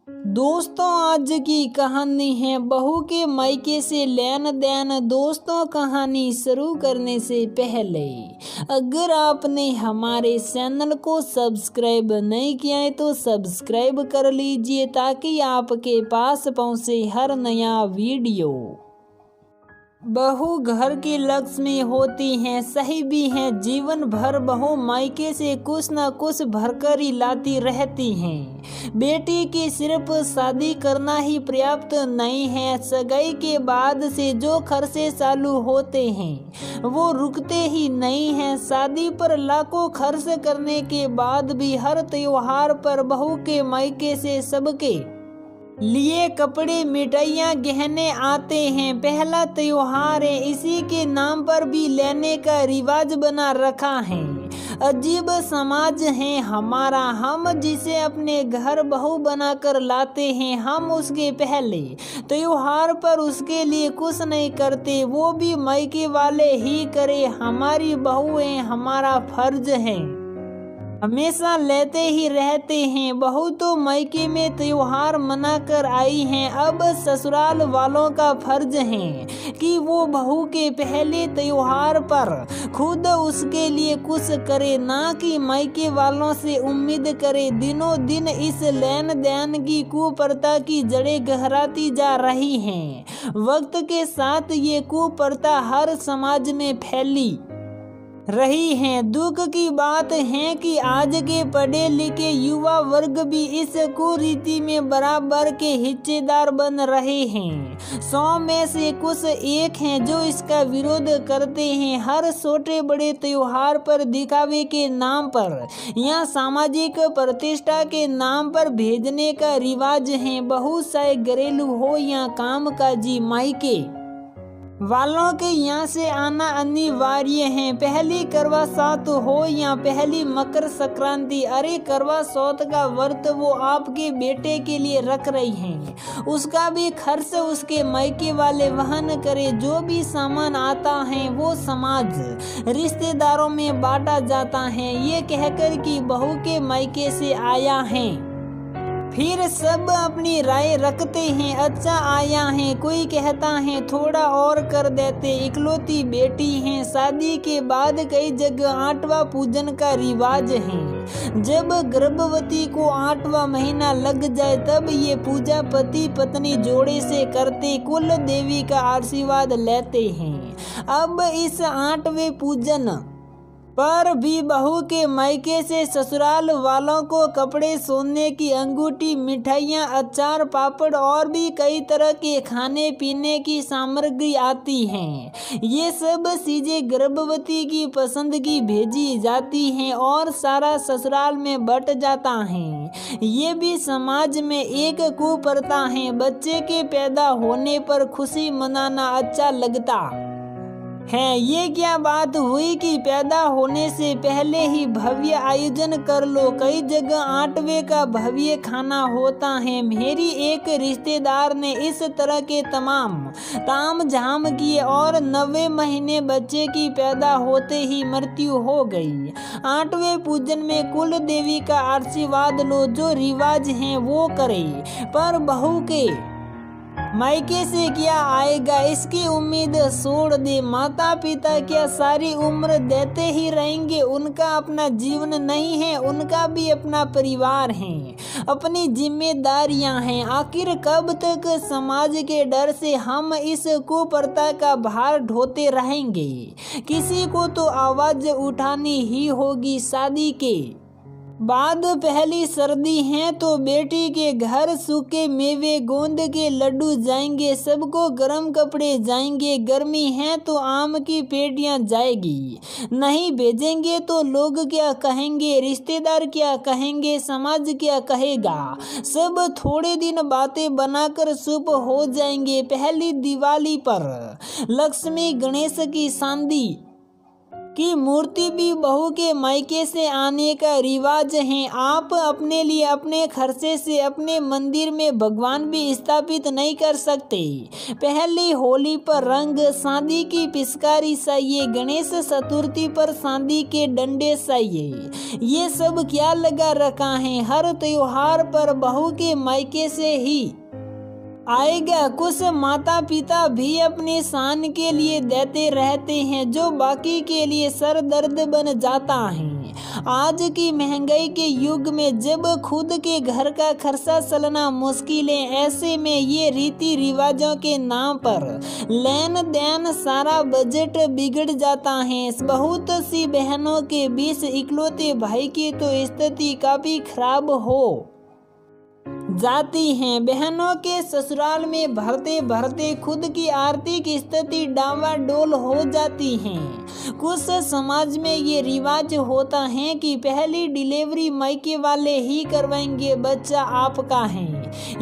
दोस्तों, आज की कहानी है बहू के मायके से लेन देन। दोस्तों, कहानी शुरू करने से पहले अगर आपने हमारे चैनल को सब्सक्राइब नहीं किया है तो सब्सक्राइब कर लीजिए ताकि आपके पास पहुंचे हर नया वीडियो। बहू घर की लक्ष्मी होती हैं, सही भी हैं। जीवन भर बहू मायके से कुछ न कुछ भरकर ही लाती रहती हैं। बेटी की सिर्फ शादी करना ही पर्याप्त नहीं है। सगाई के बाद से जो खर्चे चालू होते हैं वो रुकते ही नहीं हैं। शादी पर लाखों खर्च करने के बाद भी हर त्योहार पर बहू के मायके से सबके लिए कपड़े, मिठाइयाँ, गहने आते हैं। पहला त्योहार है, इसी के नाम पर भी लेने का रिवाज बना रखा है। अजीब समाज है हमारा। हम जिसे अपने घर बहू बनाकर लाते हैं, हम उसके पहले त्योहार पर उसके लिए कुछ नहीं करते, वो भी मायके वाले ही करे। हमारी बहू है, हमारा फर्ज है, हमेशा लेते ही रहते हैं। बहू तो मायके में त्योहार मनाकर आई हैं, अब ससुराल वालों का फर्ज है कि वो बहू के पहले त्योहार पर खुद उसके लिए कुछ करे, ना कि मायके वालों से उम्मीद करे। दिनों दिन इस लेन देन की कुप्रथा की जड़ें गहराती जा रही हैं। वक्त के साथ ये कुप्रथा हर समाज में फैली रही हैं। दुख की बात है कि आज के पढ़े लिखे युवा वर्ग भी इस कुरीति में बराबर के हिस्सेदार बन रहे हैं। 100 में से कुछ एक हैं जो इसका विरोध करते हैं। हर छोटे बड़े त्योहार पर दिखावे के नाम पर या सामाजिक प्रतिष्ठा के नाम पर भेजने का रिवाज है। बहुत सारे घरेलू हो या कामकाजी, मायके वालों के यहाँ से आना अनिवार्य है। पहली करवा चौथ हो या पहली मकर संक्रांति, अरे करवा चौथ का व्रत वो आपके बेटे के लिए रख रही हैं, उसका भी खर्च उसके मायके वाले वहन करे। जो भी सामान आता है वो समाज रिश्तेदारों में बांटा जाता है, ये कहकर कि बहू के मायके से आया है। फिर सब अपनी राय रखते हैं, अच्छा आया है, कोई कहता है थोड़ा और कर देते, इकलौती बेटी है। शादी के बाद कई जगह 8वां पूजन का रिवाज है। जब गर्भवती को 8वां महीना लग जाए तब ये पूजा पति पत्नी जोड़े से करते, कुल देवी का आशीर्वाद लेते हैं। अब इस 8वें पूजन पर भी बहू के मायके से ससुराल वालों को कपड़े, सोने की अंगूठी, मिठाइयाँ, अचार, पापड़ और भी कई तरह के खाने पीने की सामग्री आती हैं। ये सब चीजें गर्भवती की पसंद की भेजी जाती हैं और सारा ससुराल में बट जाता है। ये भी समाज में एक कुप्रथा है। बच्चे के पैदा होने पर खुशी मनाना अच्छा लगता है। ये क्या बात हुई कि पैदा होने से पहले ही भव्य आयोजन कर लो। कई जगह 8वें का भव्य खाना होता है। मेरी एक रिश्तेदार ने इस तरह के तमाम ताम झाम किए और 9वें महीने बच्चे की पैदा होते ही मृत्यु हो गई। 8वें पूजन में कुल देवी का आशीर्वाद लो, जो रिवाज है वो करे, पर बहू के मायके से क्या आएगा इसकी उम्मीद छोड़ दे। माता पिता क्या सारी उम्र देते ही रहेंगे? उनका अपना जीवन नहीं है, उनका भी अपना परिवार है, अपनी जिम्मेदारियां हैं। आखिर कब तक समाज के डर से हम इस कुप्रथा का भार ढोते रहेंगे? किसी को तो आवाज उठानी ही होगी। शादी के बाद पहली सर्दी है तो बेटी के घर सूखे मेवे, गोंद के लड्डू जाएंगे, सबको गर्म कपड़े जाएंगे। गर्मी है तो आम की पेटियां जाएगी। नहीं भेजेंगे तो लोग क्या कहेंगे, रिश्तेदार क्या कहेंगे, समाज क्या कहेगा। सब थोड़े दिन बातें बनाकर चुप हो जाएंगे। पहली दिवाली पर लक्ष्मी गणेश की शादी की मूर्ति भी बहू के मायके से आने का रिवाज है। आप अपने लिए अपने खर्चे से अपने मंदिर में भगवान भी स्थापित नहीं कर सकते। पहली होली पर रंग, चांदी की पिचकारी चाहिए, गणेश चतुर्थी पर चांदी के डंडे चाहिए। ये सब क्या लगा रखा है? हर त्योहार पर बहू के मायके से ही आएगा। कुछ माता पिता भी अपने शान के लिए देते रहते हैं, जो बाकी के लिए सर दर्द बन जाता है। आज की महंगाई के युग में जब खुद के घर का खर्चा चलना मुश्किल है, ऐसे में ये रीति रिवाजों के नाम पर लेन देन सारा बजट बिगड़ जाता है। बहुत सी बहनों के बीच इकलौते भाई की तो स्थिति काफी खराब हो जाती हैं। बहनों के ससुराल में भरते भरते खुद की आर्थिक स्थिति डावाडोल हो जाती है। कुछ समाज में ये रिवाज होता है कि पहली डिलीवरी मायके वाले ही करवाएंगे, बच्चा आपका है।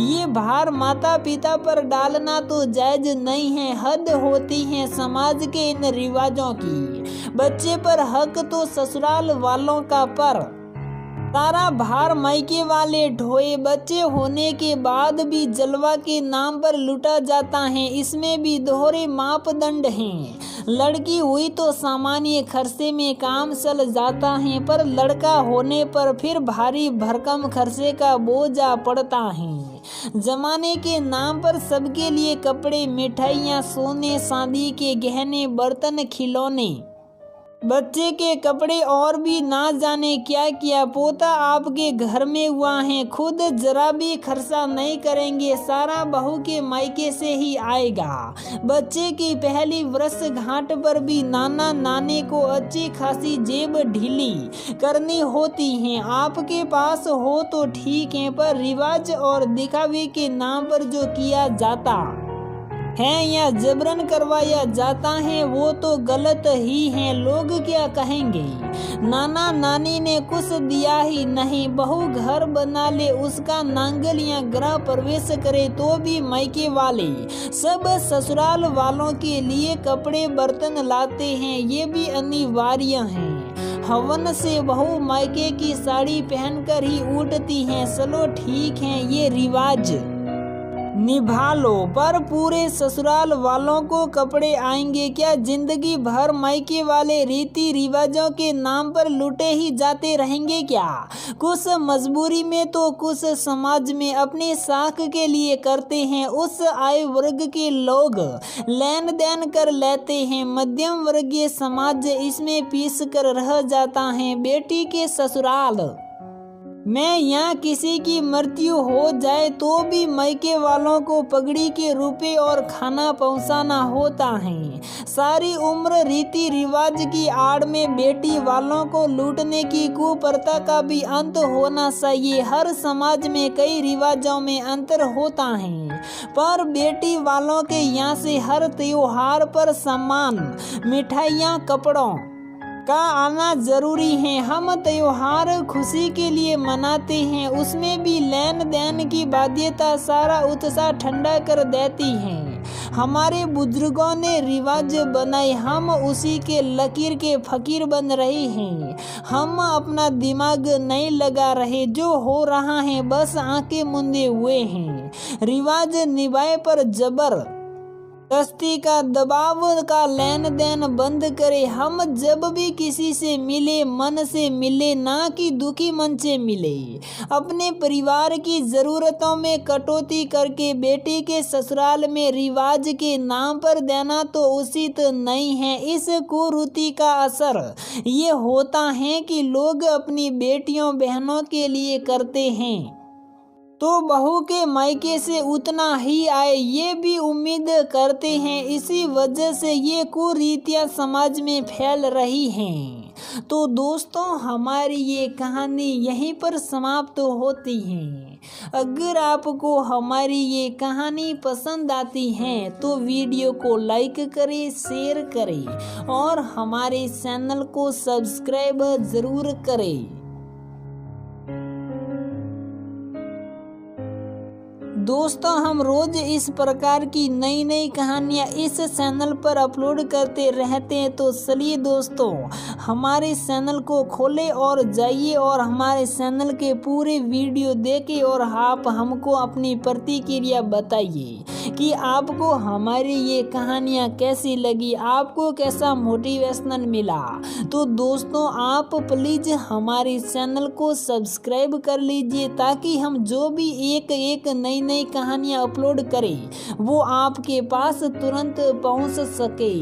ये भार माता पिता पर डालना तो जायज नहीं है। हद होती है समाज के इन रिवाजों की। बच्चे पर हक तो ससुराल वालों का, पर सारा भार मायके वाले ढोए। बच्चे होने के बाद भी जलवा के नाम पर लूटा जाता है। इसमें भी दोहरे मापदंड हैं। लड़की हुई तो सामान्य खर्चे में काम चल जाता है, पर लड़का होने पर फिर भारी भरकम खर्चे का बोझा पड़ता है। जमाने के नाम पर सबके लिए कपड़े, मिठाइयाँ, सोने चांदी के गहने, बर्तन, खिलौने, बच्चे के कपड़े और भी ना जाने क्या क्या। पोता आपके घर में हुआ है, खुद जरा भी खर्चा नहीं करेंगे, सारा बहू के मायके से ही आएगा। बच्चे की पहली वर्षगांठ पर भी नाना नानी को अच्छी खासी जेब ढीली करनी होती है। आपके पास हो तो ठीक है, पर रिवाज और दिखावे के नाम पर जो किया जाता है या जबरन करवाया जाता है, वो तो गलत ही है। लोग क्या कहेंगे? नाना नानी ने कुछ दिया ही नहीं, बहू घर बना ले, उसका नांगल या गृह प्रवेश करे तो भी मायके वाले सब ससुराल वालों के लिए कपड़े बर्तन लाते हैं। ये भी अनिवार्य है। हवन से बहू मायके की साड़ी पहनकर ही उठती है। चलो ठीक है, ये रिवाज निभा लो, पर पूरे ससुराल वालों को कपड़े आएंगे क्या? जिंदगी भर मायके वाले रीति रिवाजों के नाम पर लूटे ही जाते रहेंगे क्या? कुछ मजबूरी में तो कुछ समाज में अपने साख के लिए करते हैं। उस आय वर्ग के लोग लेन देन कर लेते हैं। मध्यम वर्गीय समाज इसमें पीस कर रह जाता है। बेटी के ससुराल में या किसी की मृत्यु हो जाए तो भी मायके वालों को पगड़ी के रुपए और खाना पहुंचाना होता है। सारी उम्र रीति रिवाज की आड़ में बेटी वालों को लूटने की कुप्रथा का भी अंत होना चाहिए। हर समाज में कई रिवाजों में अंतर होता है, पर बेटी वालों के यहाँ से हर त्योहार पर सम्मान, मिठाइयाँ, कपड़ों का आना जरूरी है। हम त्योहार खुशी के लिए मनाते हैं, उसमें भी लेन देन की बाध्यता सारा उत्साह ठंडा कर देती है। हमारे बुजुर्गों ने रिवाज बनाए, हम उसी के लकीर के फकीर बन रहे हैं। हम अपना दिमाग नहीं लगा रहे, जो हो रहा है बस आंखें मूंदे हुए हैं। रिवाज निभाए पर जबर दस्ती का दबाव का लेन देन बंद करे। हम जब भी किसी से मिले मन से मिले, ना कि दुखी मन से मिले। अपने परिवार की जरूरतों में कटौती करके बेटी के ससुराल में रिवाज के नाम पर देना तो उचित नहीं है। इस कुरीति का असर ये होता है कि लोग अपनी बेटियों बहनों के लिए करते हैं तो बहू के मायके से उतना ही आए, ये भी उम्मीद करते हैं। इसी वजह से ये कुरीतियाँ समाज में फैल रही हैं। तो दोस्तों, हमारी ये कहानी यहीं पर समाप्त होती है। अगर आपको हमारी ये कहानी पसंद आती है तो वीडियो को लाइक करें, शेयर करें और हमारे चैनल को सब्सक्राइब ज़रूर करें। दोस्तों हम रोज इस प्रकार की नई नई कहानियाँ इस चैनल पर अपलोड करते रहते हैं, तो चलिए दोस्तों हमारे चैनल को खोलें और जाइए और हमारे चैनल के पूरे वीडियो देखें और आप हमको अपनी प्रतिक्रिया बताइए कि आपको हमारी ये कहानियाँ कैसी लगी, आपको कैसा मोटिवेशनल मिला। तो दोस्तों आप प्लीज हमारे चैनल को सब्सक्राइब कर लीजिए ताकि हम जो भी एक नई नई कहानियाँ अपलोड करें वो आपके पास तुरंत पहुंच सके।